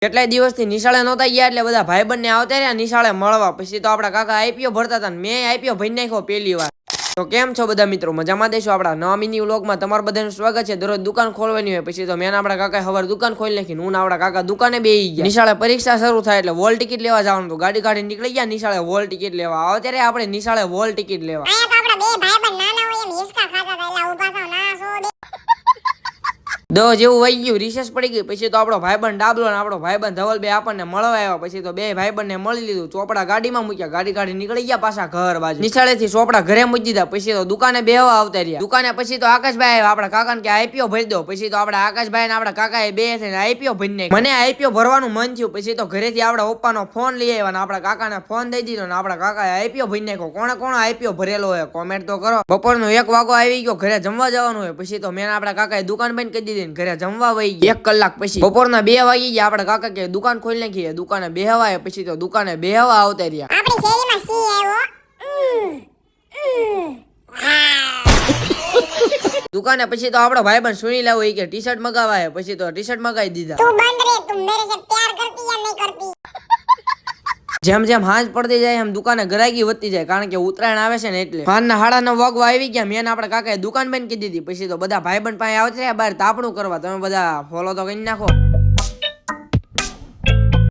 કેટલાય દિવસથી નિશાળે નહોતા ગયા એટલે બધા ભાઈબંધ ને આવતા રહ્યા નિશાળે મળવા. પછી તો આપડા કાકા આઈપીઓ ભરતા હતા ને મેં આઈપીઓ ભરી નાખ્યો પહેલી વાર. તો કેમ છો બધા મિત્રો, મજામાં દેશો? આપડા નવા મિની વ્લોગમાં તમારું બધાનું સ્વાગત છે. દરરોજ દુકાન ખોલવાની હોય પછી તો મેં આપડા કાકા સવારે દુકાન ખોલી નાખી. હું આપડા કાકા દુકાને બેસી ગયા. નિશાળે પરીક્ષા શરૂ થાય એટલે વોલ ટિકિટ લેવા જવાનું હતું. ગાડી કાઢી નીકળી ગયા નિશાળે વોલ ટિકિટ લેવા. અત્યારે આપણે નિશાળે વોલ ટિકિટ લેવા. જેવું વહી ગયું, રિસેસ પડી ગઈ. પછી તો આપણો ભાઈબંધ ડાબલો ને આપણો ભાઈબંધ ધવલ બે આપણને મળવા આવ્યા. પછી તો બે ભાઈબંધ ને મળી લીધું. ચોપડા ગાડીમાં મૂક્યા, ગાડી કાઢી નીકળી ગયા પાછા ઘર બાજુ. નિશાળેથી ચોપડા ઘરે મૂકી દીધા. પછી તો દુકાને બેહવા આવતા રહ્યા. દુકાને પછી તો આકાશભાઈ આવ્યા આપણા કાકાને કે આઈપીઓ ભરી દો. પછી તો આપણા આકાશભાઈ ને આપણા કાકાએ બે થઈને આઈપીઓ ભરી નાખ્યા. મને આઈપીઓ ભરવાનું મન થયું. પછી તો ઘરેથી આપણા પપ્પાનો ફોન લઈ આવ્યા ને આપણા કાકાને ફોન દઈ દીધો ને આપણા કાકાએ આઈપીઓ ભરી નાખ્યો. કોણે કોણ આઈપીઓ ભરેલો હોય કોમેન્ટ તો કરો. બપોરનો 1 વાગો આવી ગયો, ઘરે જમવા જવાનું હોય. પછી તો મેં આપણા કાકાએ દુકાન બંધ કરી દીધી ને ઘરે જમવા 1 કલાક પછી બપોરના 2 વાગી ગયા. આપડા કાકા કે દુકાન ખોલી નાખીએ. દુકાને બેહવા. પછી તો દુકાને બેહવા આવતા રહ્યા. આપણી શેરીમાં સી આવ્યો દુકાને. પછી તો આપણો ભાઈબંધ સુની લાવો કે ટી શર્ટ મગાવાય. પછી તો ટી શર્ટ મગાવી દીધા. તું બંધ રે, તું મેરે સે પ્યાર કરતી યા નહીં કરતી. જેમ જેમ હાંજ પડતી જાય એમ દુકાને ગ્રાહકી વધતી જાય, કારણ કે ઉત્તરાયણ આવે છે ને એટલે. સાંજના 9:30 વાગવા આવી ગયા. મેં આપણા કાકાએ દુકાન બંધ કરી દીધી. પછી તો બધા ભાઈબંધ પાસે આવતા બહાર તાપણું કરવા. તમે બધા ફોલો તો કરી નાખો.